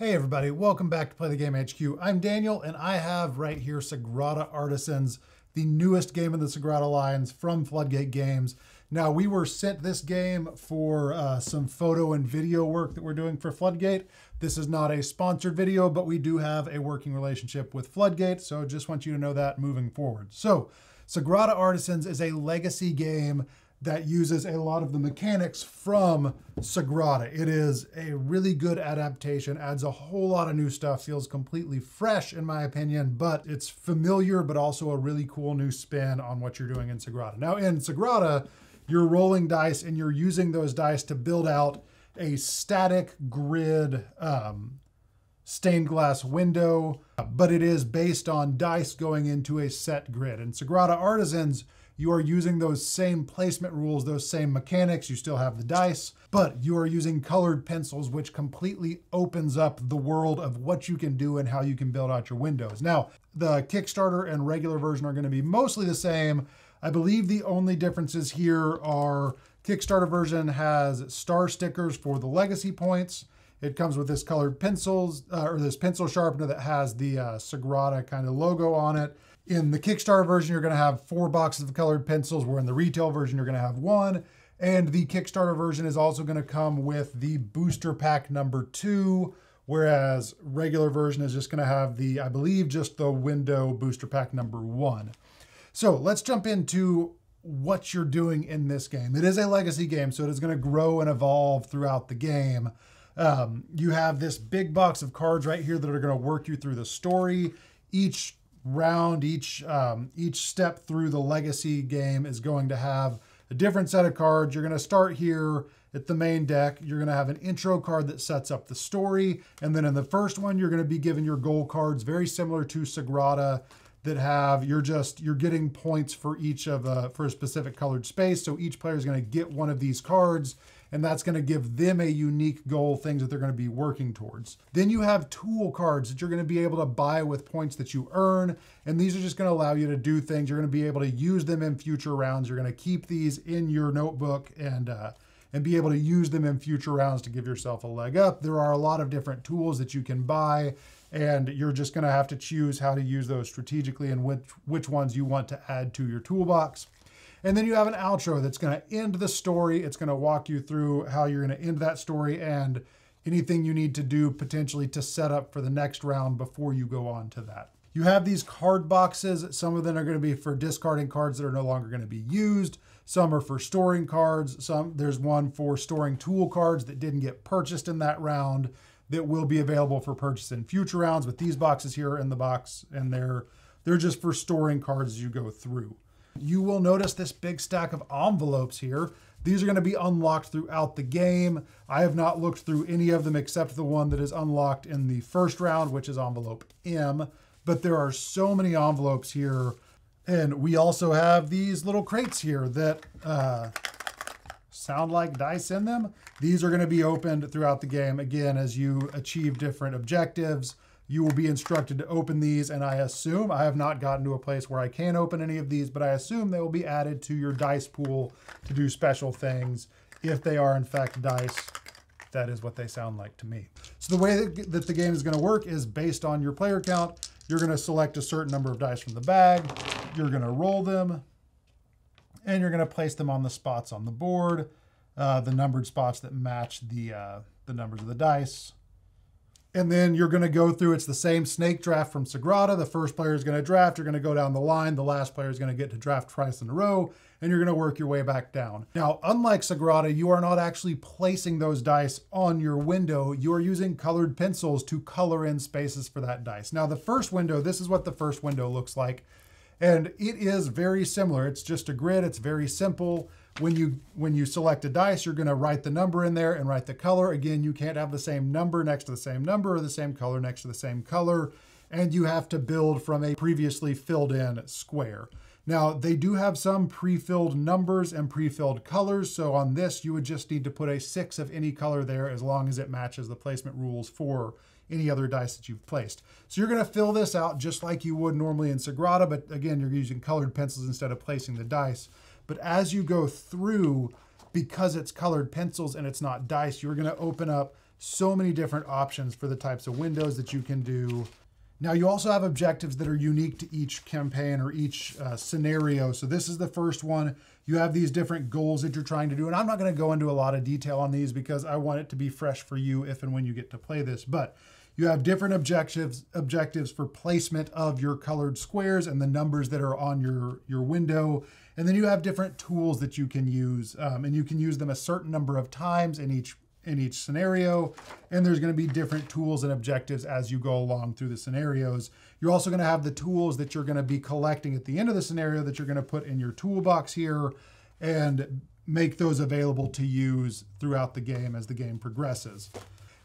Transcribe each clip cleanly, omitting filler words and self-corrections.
Hey everybody, welcome back to Play the Game HQ. I'm Daniel and I have right here Sagrada Artisans, the newest game in the Sagrada lines from Floodgate Games. Now we were sent this game for some photo and video work that we're doing for Floodgate. This is not a sponsored video, but we do have a working relationship with Floodgate, so just want you to know that moving forward. So Sagrada Artisans is a legacy game that uses a lot of the mechanics from Sagrada. It is a really good adaptation, adds a whole lot of new stuff, feels completely fresh in my opinion, but it's familiar, but also a really cool new spin on what you're doing in Sagrada. Now in Sagrada, you're rolling dice and you're using those dice to build out a static grid stained glass window, but it is based on dice going into a set grid. In Sagrada Artisans, you are using those same placement rules, those same mechanics. You still have the dice, but you are using colored pencils, which completely opens up the world of what you can do and how you can build out your windows. Now, the Kickstarter and regular version are going to be mostly the same. I believe the only differences here are Kickstarter version has star stickers for the legacy points. It comes with this colored pencils, or this pencil sharpener that has the Sagrada kind of logo on it. In the Kickstarter version, you're going to have 4 boxes of colored pencils, where in the retail version, you're going to have 1. And the Kickstarter version is also going to come with the booster pack number 2, whereas regular version is just going to have the, I believe, just the window booster pack number 1. So let's jump into what you're doing in this game. It is a legacy game, so it is going to grow and evolve throughout the game. You have this big box of cards right here that are going to work you through the story. Each round, each step through the legacy game is going to have a different set of cards. You're going to start here at the main deck. You're going to have an intro card that sets up the story. And then in the first one, you're going to be given your goal cards, very similar to Sagrada, that have, you're getting points for each of for a specific colored space. So each player is going to get one of these cards, and that's going to give them a unique goal, things that they're going to be working towards. Then you have tool cards that you're going to be able to buy with points that you earn, and these are just going to allow you to do things. You're going to be able to use them in future rounds. You're going to keep these in your notebook and be able to use them in future rounds to give yourself a leg up. There are a lot of different tools that you can buy, and you're just going to have to choose how to use those strategically and which ones you want to add to your toolbox. And then you have an outro that's going to end the story. It's going to walk you through how you're going to end that story and anything you need to do potentially to set up for the next round before you go on to that. You have these card boxes. Some of them are going to be for discarding cards that are no longer going to be used. Some are for storing cards. There's one for storing tool cards that didn't get purchased in that round that will be available for purchase in future rounds. But these boxes here in the box, and they're just for storing cards as you go through. You will notice this big stack of envelopes here. These are going to be unlocked throughout the game. I have not looked through any of them except the one that is unlocked in the first round, which is envelope M. But there are so many envelopes here. And we also have these little crates here that sound like dice in them. These are going to be opened throughout the game. Again, as you achieve different objectives, you will be instructed to open these, and I assume, I have not gotten to a place where I can open any of these, but I assume they will be added to your dice pool to do special things. If they are in fact dice, that is what they sound like to me. So the way that the game is going to work is based on your player count. You're going to select a certain number of dice from the bag. You're going to roll them, and you're going to place them on the spots on the board, the numbered spots that match the numbers of the dice. And then you're going to go through, it's the same snake draft from Sagrada. The first player is going to draft, you're going to go down the line. The last player is going to get to draft twice in a row, and you're going to work your way back down. Now, unlike Sagrada, you are not actually placing those dice on your window. You are using colored pencils to color in spaces for that dice. Now, the first window, this is what the first window looks like. And it is very similar. It's just a grid. It's very simple. When you select a dice, you're going to write the number in there and write the color. Again, you can't have the same number next to the same number or the same color next to the same color. And you have to build from a previously filled in square. Now, they do have some pre-filled numbers and pre-filled colors. So on this, you would just need to put a 6 of any color there as long as it matches the placement rules for any other dice that you've placed. So you're going to fill this out just like you would normally in Sagrada, but again, you're using colored pencils instead of placing the dice. But as you go through, because it's colored pencils and it's not dice, you're going to open up So many different options for the types of windows that you can do. Now you also have objectives that are unique to each campaign or each scenario. So this is the first one. You have these different goals that you're trying to do. And I'm not going to go into a lot of detail on these because I want it to be fresh for you if and when you get to play this. But you have different objectives for placement of your colored squares and the numbers that are on your window. And then you have different tools that you can use. And you can use them a certain number of times in each scenario, and there's going to be different tools and objectives as you go along through the scenarios. You're also going to have the tools that you're going to be collecting at the end of the scenario that you're going to put in your toolbox here and make those available to use throughout the game as the game progresses.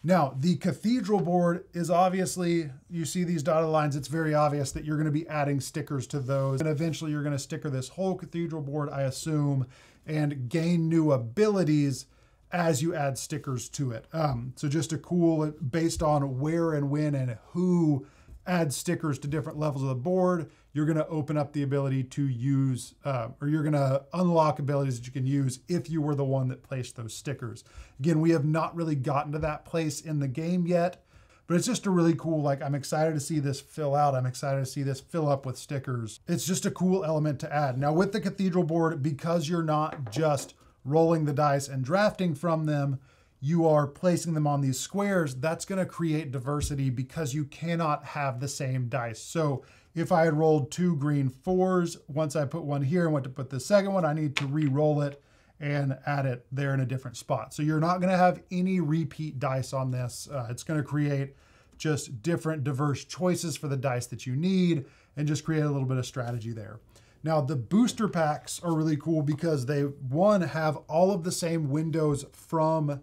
Now, the cathedral board is obviously, you see these dotted lines, it's very obvious that you're going to be adding stickers to those. And eventually you're going to sticker this whole cathedral board, I assume, and gain new abilities as you add stickers to it. So just a cool, based on where and when and who adds stickers to different levels of the board, you're gonna open up the ability to use, or you're gonna unlock abilities that you can use if you were the one that placed those stickers. Again, we have not really gotten to that place in the game yet, but it's just a really cool, like, I'm excited to see this fill out. I'm excited to see this fill up with stickers. It's just a cool element to add. Now with the cathedral board, because you're not just rolling the dice and drafting from them, you are placing them on these squares. That's going to create diversity because you cannot have the same dice. So if I had rolled 2 green 4s, once I put one here and went to put the second one, I need to re-roll it and add it there in a different spot. So you're not going to have any repeat dice on this. It's going to create just different diverse choices for the dice that you need and just create a little bit of strategy there. Now, the booster packs are really cool because they, one, have all of the same windows from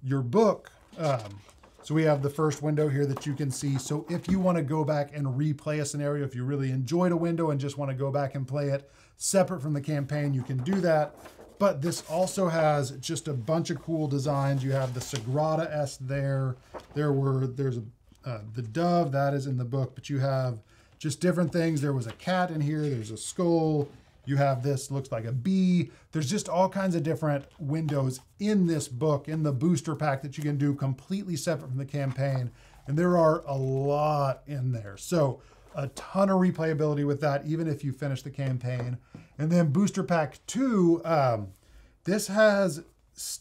your book. So we have the first window here that you can see. So if you want to go back and replay a scenario, if you really enjoyed a window and just want to go back and play it separate from the campaign, you can do that. But this also has just a bunch of cool designs. You have the Sagrada S there. There's the dove, that is in the book, but you have just different things. There was a cat in here. There's a skull. You have this, looks like a bee. There's just all kinds of different windows in this book, in the booster pack that you can do completely separate from the campaign. And there are a lot in there. So a ton of replayability with that, even if you finish the campaign. And then booster pack 2, this has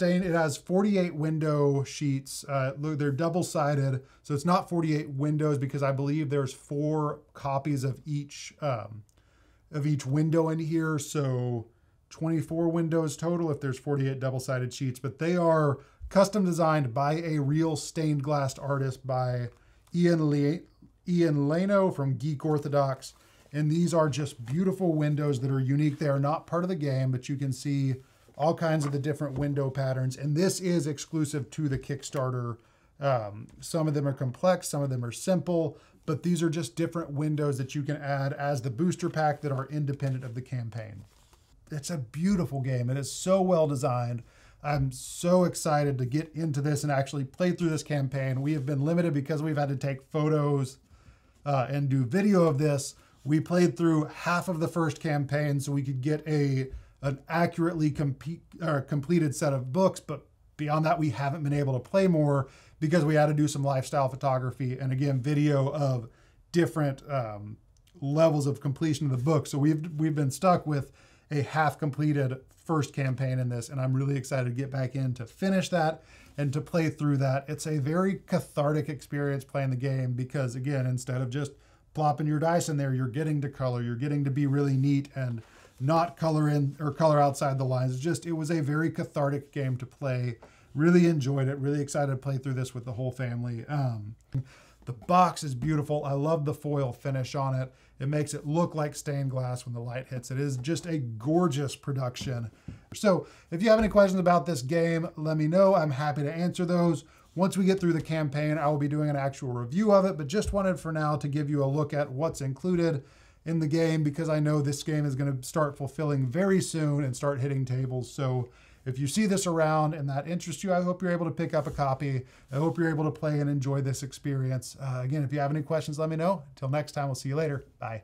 it has 48 window sheets. They're double-sided, so it's not 48 windows because I believe there's 4 copies of each window in here. So 24 windows total if there's 48 double-sided sheets. But they are custom designed by a real stained glass artist, by Ian Leno from Geek Orthodox. And these are just beautiful windows that are unique. They are not part of the game, but you can see all kinds of the different window patterns. And this is exclusive to the Kickstarter. Some of them are complex, some of them are simple, but these are just different windows that you can add as the booster pack that are independent of the campaign. It's a beautiful game. It is so well designed. I'm so excited to get into this and actually play through this campaign. We have been limited because we've had to take photos and do video of this. We played through half of the first campaign so we could get an accurately completed set of books, but beyond that, we haven't been able to play more because we had to do some lifestyle photography and, again, video of different levels of completion of the book. So we've been stuck with a half-completed first campaign in this, and I'm really excited to get back in to finish that and to play through that. It's a very cathartic experience playing the game because, again, instead of just plopping your dice in there, you're getting to color, you're getting to be really neat and not color in or color outside the lines. It was a very cathartic game to play. Really enjoyed it. Really excited to play through this with the whole family. The box is beautiful. I love the foil finish on it. It makes it look like stained glass when the light hits. It is just a gorgeous production. So if you have any questions about this game, let me know. I'm happy to answer those. Once we get through the campaign, I will be doing an actual review of it, but just wanted for now to give you a look at what's included in the game because I know this game is going to start fulfilling very soon and start hitting tables. So if you see this around and that interests you, I hope you're able to pick up a copy. I hope you're able to play and enjoy this experience. Again, if you have any questions, let me know. Until next time, we'll see you later. Bye.